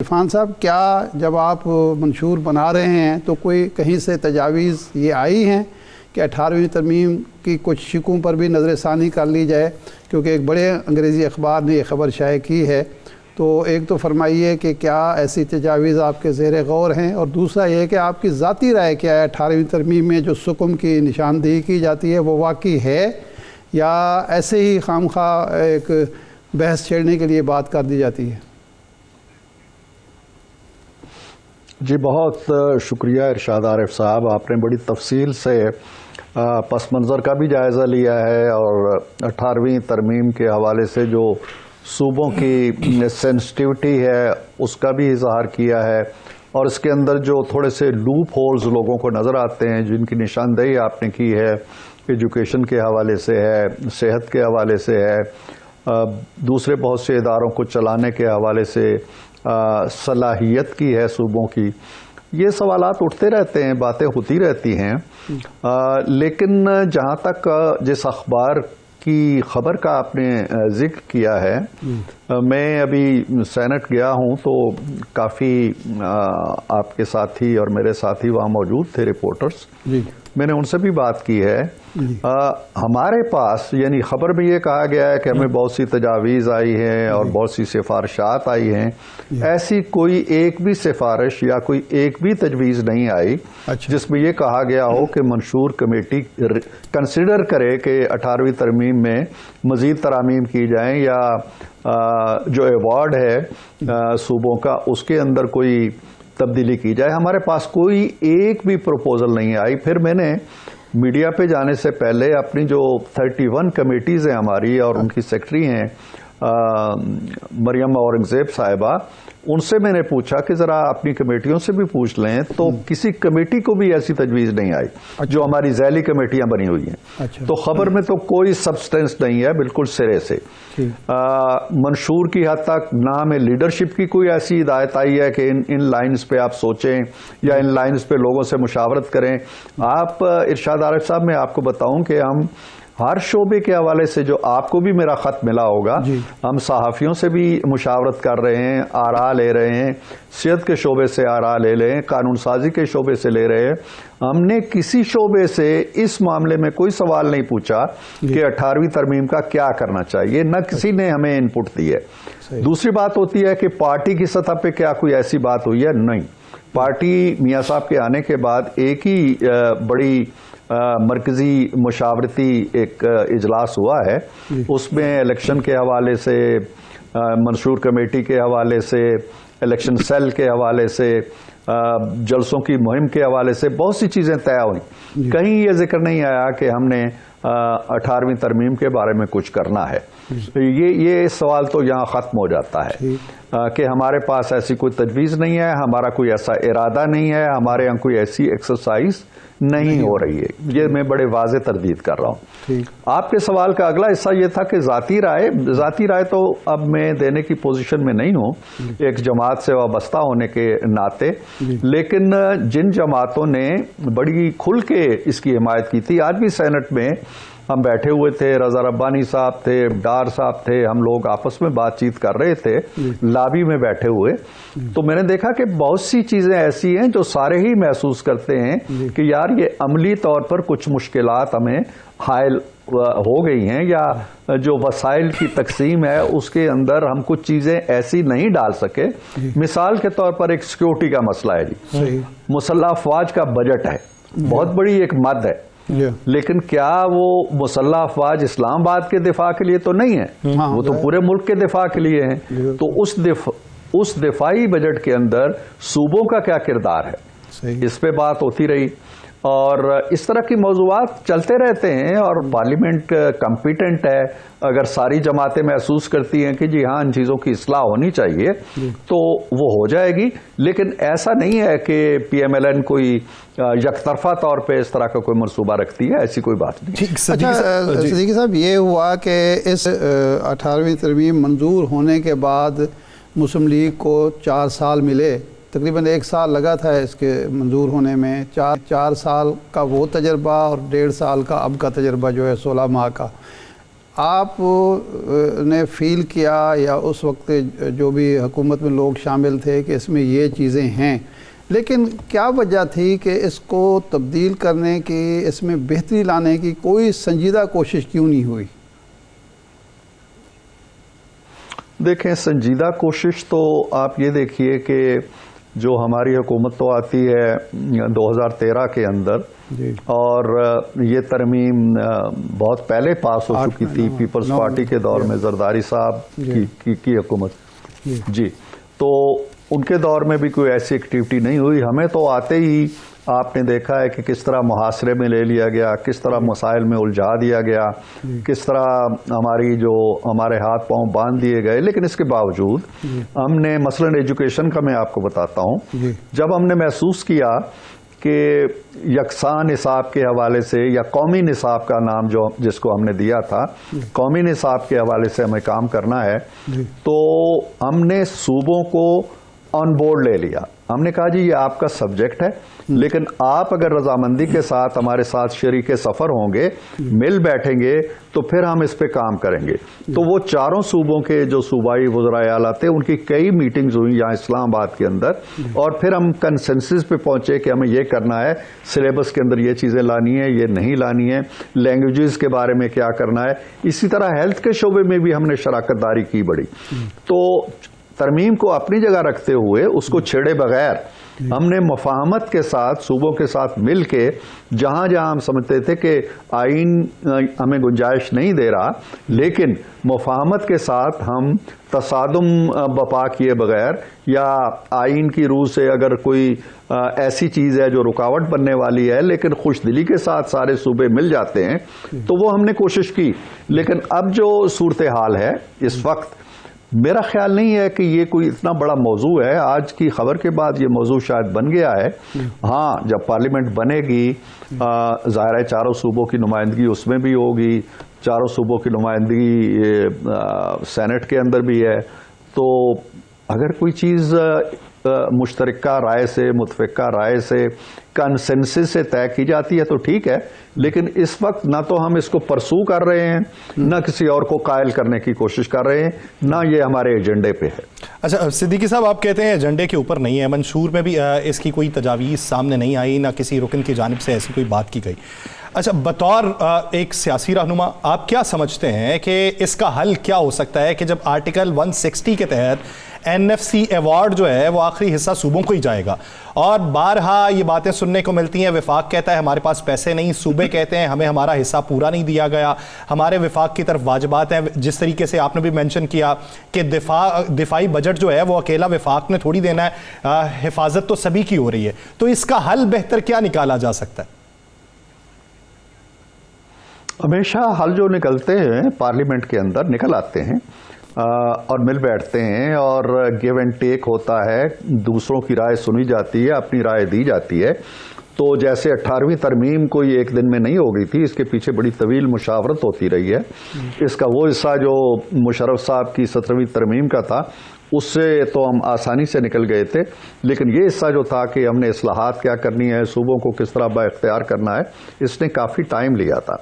عرفان صاحب، کیا جب آپ منشور بنا رہے ہیں تو کوئی کہیں سے تجاویز یہ آئی ہیں کہ 18ویں ترمیم کی کچھ شکوں پر بھی نظر ثانی کر لی جائے؟ کیونکہ ایک بڑے انگریزی اخبار نے یہ خبر شائع کی ہے، تو ایک تو فرمائیے کہ کیا ایسی تجاویز آپ کے زیر غور ہیں، اور دوسرا یہ کہ آپ کی ذاتی رائے کیا ہے 18ویں ترمیم میں جو سکم کی نشاندہی کی جاتی ہے وہ واقعی ہے یا ایسے ہی خام خواہ ایک بحث چھیڑنے کے لیے بات کر دی جاتی ہے؟ جی بہت شکریہ ارشاد عارف صاحب، آپ نے بڑی تفصیل سے پس منظر کا بھی جائزہ لیا ہے اور 18ویں ترمیم کے حوالے سے جو صوبوں کی سینسٹیوٹی ہے اس کا بھی اظہار کیا ہے، اور اس کے اندر جو تھوڑے سے لوپ ہولز لوگوں کو نظر آتے ہیں جن کی نشاندہی آپ نے کی ہے، ایجوکیشن کے حوالے سے ہے، صحت کے حوالے سے ہے، دوسرے بہت سے اداروں کو چلانے کے حوالے سے صلاحیت کی ہے صوبوں کی، یہ سوالات اٹھتے رہتے ہیں، باتیں ہوتی رہتی ہیں، لیکن جہاں تک جس اخبار کی خبر کا آپ نے ذکر کیا ہے، میں ابھی سینٹ گیا ہوں تو کافی آپ کے ساتھی اور میرے ساتھی وہاں موجود تھے رپورٹرز، میں نے ان سے بھی بات کی ہے۔ ہمارے پاس یعنی خبر میں یہ کہا گیا ہے کہ ہمیں بہت سی تجاویز آئی ہیں اور بہت سی سفارشات آئی ہیں، ایسی کوئی ایک بھی سفارش یا کوئی ایک بھی تجویز نہیں آئی جس میں یہ کہا گیا ہو کہ منشور کمیٹی کنسیڈر کرے کہ 18ویں ترمیم میں مزید ترامیم کی جائیں یا جو ایوارڈ ہے صوبوں کا اس کے اندر کوئی تبدیلی کی جائے۔ ہمارے پاس کوئی ایک بھی پروپوزل نہیں آئی۔ پھر میں نے میڈیا پہ جانے سے پہلے اپنی جو 31 کمیٹیز ہیں ہماری اور ان کی سیکرٹری ہیں مریم اورنگزیب صاحبہ، ان سے میں نے پوچھا کہ ذرا اپنی کمیٹیوں سے بھی پوچھ لیں، تو کسی کمیٹی کو بھی ایسی تجویز نہیں آئی جو ہماری ذیلی کمیٹیاں بنی ہوئی ہیں۔ تو خبر میں تو کوئی سبسٹنس نہیں ہے بالکل سرے سے۔ منشور کی حد تک نہ ہمیں لیڈرشپ کی کوئی ایسی ہدایت آئی ہے کہ ان لائنز پہ آپ سوچیں یا ان لائنز پہ لوگوں سے مشاورت کریں۔ آپ ارشاد عارف صاحب، میں آپ کو بتاؤں کہ ہم ہر شعبے کے حوالے سے، جو آپ کو بھی میرا خط ملا ہوگا، ہم صحافیوں سے بھی مشاورت کر رہے ہیں، آراء لے رہے ہیں، صحت کے شعبے سے آراء لے لیں، قانون سازی کے شعبے سے لے رہے ہیں۔ ہم نے کسی شعبے سے اس معاملے میں کوئی سوال نہیں پوچھا کہ 18ویں ترمیم کا کیا کرنا چاہیے، نہ کسی نے ہمیں ان پٹ دی ہے۔ دوسری بات ہوتی ہے کہ پارٹی کی سطح پہ کیا کوئی ایسی بات ہوئی ہے؟ نہیں۔ پارٹی میاں صاحب کے آنے کے بعد ایک ہی بڑی مرکزی مشاورتی ایک اجلاس ہوا ہے، اس میں الیکشن کے حوالے سے، منشور کمیٹی کے حوالے سے، الیکشن سیل کے حوالے سے، جلسوں کی مہم کے حوالے سے بہت سی چیزیں طے ہوئیں۔ کہیں یہ ذکر نہیں آیا کہ ہم نے 18ویں ترمیم کے بارے میں کچھ کرنا ہے۔ یہ سوال تو یہاں ختم ہو جاتا ہے کہ ہمارے پاس ایسی کوئی تجویز نہیں ہے، ہمارا کوئی ایسا ارادہ نہیں ہے، ہمارے یہاں کوئی ایسی ایکسرسائز نہیں ہو رہی ہے۔ یہ میں بڑے واضح تردید کر رہا ہوں۔ آپ کے سوال کا اگلا حصہ یہ تھا کہ ذاتی رائے تو اب میں دینے کی پوزیشن میں نہیں ہوں ایک جماعت سے وابستہ ہونے کے ناطے، لیکن جن جماعتوں نے بڑی کھل کے اس کی حمایت کی تھی، آج بھی سینٹ میں ہم بیٹھے ہوئے تھے، رضا ربانی صاحب تھے، ڈار صاحب تھے، ہم لوگ آپس میں بات چیت کر رہے تھے لابی میں بیٹھے ہوئے، تو میں نے دیکھا کہ بہت سی چیزیں ایسی ہیں جو سارے ہی محسوس کرتے ہیں کہ یار یہ عملی طور پر کچھ مشکلات ہمیں حائل ہو گئی ہیں، یا جو وسائل کی تقسیم ہے اس کے اندر ہم کچھ چیزیں ایسی نہیں ڈال سکے۔ مثال کے طور پر ایک سیکیورٹی کا مسئلہ ہے جی، مسلح افواج کا بجٹ ہے، بہت بڑی ایک مد ہے، لیکن کیا وہ مسلح افواج اسلام آباد کے دفاع کے لیے تو نہیں ہے، وہ تو پورے ملک کے دفاع کے لیے ہیں۔ تو اس دفاعی بجٹ کے اندر صوبوں کا کیا کردار ہے، اس پہ بات ہوتی رہی، اور اس طرح کی موضوعات چلتے رہتے ہیں، اور پارلیمنٹ کمپیٹنٹ ہے۔ اگر ساری جماعتیں محسوس کرتی ہیں کہ جی ہاں ان چیزوں کی اصلاح ہونی چاہیے تو وہ ہو جائے گی، لیکن ایسا نہیں ہے کہ پی ایم ایل این کوئی یک طرفہ طور پہ اس طرح کا کوئی منصوبہ رکھتی ہے، ایسی کوئی بات نہیں۔ صدیقی صاحب، یہ ہوا کہ اس 18ویں ترمیم منظور ہونے کے بعد مسلم لیگ کو 4 سال ملے، تقریباً 1 سال لگا تھا اس کے منظور ہونے میں، 4 سال کا وہ تجربہ اور 1.5 سال کا اب کا تجربہ جو ہے 16 ماہ کا۔ آپ نے فیل کیا یا اس وقت جو بھی حکومت میں لوگ شامل تھے کہ اس میں یہ چیزیں ہیں، لیکن کیا وجہ تھی کہ اس کو تبدیل کرنے کی، اس میں بہتری لانے کی کوئی سنجیدہ کوشش کیوں نہیں ہوئی؟ دیکھیں، سنجیدہ کوشش تو آپ یہ دیکھیے کہ جو ہماری حکومت تو آتی ہے 2013 کے اندر، اور یہ ترمیم بہت پہلے پاس ہو چکی تھی پیپلز پارٹی کے دور میں، زرداری صاحب کی حکومت، جی، تو ان کے دور میں بھی کوئی ایسی ایکٹیویٹی نہیں ہوئی۔ ہمیں تو آتے ہی آپ نے دیکھا ہے کہ کس طرح محاصرے میں لے لیا گیا، کس طرح مسائل میں الجھا دیا گیا، کس طرح ہمارے ہاتھ پاؤں باندھ دیے گئے، لیکن اس کے باوجود ہم نے مثلاً ایجوکیشن کا میں آپ کو بتاتا ہوں، جب ہم نے محسوس کیا کہ یکساں نصاب کے حوالے سے، یا قومی نصاب کا نام جس کو ہم نے دیا تھا، قومی نصاب کے حوالے سے ہمیں کام کرنا ہے، تو ہم نے صوبوں کو آن بورڈ لے لیا۔ ہم نے کہا جی یہ آپ کا سبجیکٹ ہے، لیکن آپ اگر رضامندی کے ساتھ ہمارے ساتھ شریک سفر ہوں گے، مل بیٹھیں گے، تو پھر ہم اس پہ کام کریں گے۔ تو وہ چاروں صوبوں کے جو صوبائی وزرائے اعلیٰ تھے، ان کی کئی میٹنگز ہوئی یہاں اسلام آباد کے اندر، اور پھر ہم کنسنسس پہ پہنچے کہ ہمیں یہ کرنا ہے، سلیبس کے اندر یہ چیزیں لانی ہے، یہ نہیں لانی ہے، لینگویجز کے بارے میں کیا کرنا ہے۔ اسی طرح ہیلتھ کے شعبے میں بھی ہم نے شراکت داری کی بڑی۔ تو ترمیم کو اپنی جگہ رکھتے ہوئے، اس کو چھیڑے بغیر، ہم نے مفاہمت کے ساتھ صوبوں کے ساتھ مل کے، جہاں جہاں ہم سمجھتے تھے کہ آئین ہمیں گنجائش نہیں دے رہا، لیکن مفاہمت کے ساتھ ہم تصادم بپا کیے بغیر، یا آئین کی روح سے اگر کوئی ایسی چیز ہے جو رکاوٹ بننے والی ہے، لیکن خوش دلی کے ساتھ سارے صوبے مل جاتے ہیں، تو وہ ہم نے کوشش کی۔ لیکن اب جو صورتحال ہے اس وقت، میرا خیال نہیں ہے کہ یہ کوئی اتنا بڑا موضوع ہے۔ آج کی خبر کے بعد یہ موضوع شاید بن گیا ہے۔ ہاں، جب پارلیمنٹ بنے گی، ظاہر ہے چاروں صوبوں کی نمائندگی اس میں بھی ہوگی، چاروں صوبوں کی نمائندگی سینٹ کے اندر بھی ہے، تو اگر کوئی چیز مشترکہ رائے سے، متفقہ رائے سے، کنسنسس سے طے کی جاتی ہے تو ٹھیک ہے، لیکن اس وقت نہ تو ہم اس کو پرسو کر رہے ہیں، نہ کسی اور کو قائل کرنے کی کوشش کر رہے ہیں، نہ یہ ہمارے ایجنڈے پہ ہے۔ اچھا صدیقی صاحب، آپ کہتے ہیں ایجنڈے کے اوپر نہیں ہے، منشور میں بھی اس کی کوئی تجاویز سامنے نہیں آئی، نہ کسی رکن کی جانب سے ایسی کوئی بات کی گئی۔ اچھا، بطور ایک سیاسی رہنما آپ کیا سمجھتے ہیں کہ اس کا حل کیا ہو سکتا ہے کہ جب آرٹیکل 160 کے تحت NFC ایوارڈ جو ہے وہ آخری حصہ صوبوں کو ہی جائے گا، اور بارہا یہ باتیں سننے کو ملتی ہیں، وفاق کہتا ہے ہمارے پاس پیسے نہیں، صوبے کہتے ہیں ہمیں ہمارا حصہ پورا نہیں دیا گیا، ہمارے وفاق کی طرف واجبات ہیں، جس طریقے سے آپ نے بھی مینشن کیا کہ دفاعی بجٹ جو ہے وہ اکیلا وفاق نے تھوڑی دینا ہے، حفاظت تو سبھی کی ہو رہی ہے، تو اس کا حل بہتر کیا نکالا جا سکتا ہے؟ ہمیشہ حل جو نکلتے ہیں پارلیمنٹ کے اندر نکل آتے ہیں، اور مل بیٹھتے ہیں، اور گیو اینڈ ٹیک ہوتا ہے، دوسروں کی رائے سنی جاتی ہے، اپنی رائے دی جاتی ہے۔ تو جیسے 18ویں ترمیم کوئی ایک دن میں نہیں ہو گئی تھی، اس کے پیچھے بڑی طویل مشاورت ہوتی رہی ہے۔ اس کا وہ حصہ جو مشرف صاحب کی 17ویں ترمیم کا تھا، اس سے تو ہم آسانی سے نکل گئے تھے، لیکن یہ حصہ جو تھا کہ ہم نے اصلاحات کیا کرنی ہے، صوبوں کو کس طرح با اختیار کرنا ہے، اس نے کافی ٹائم لیا تھا۔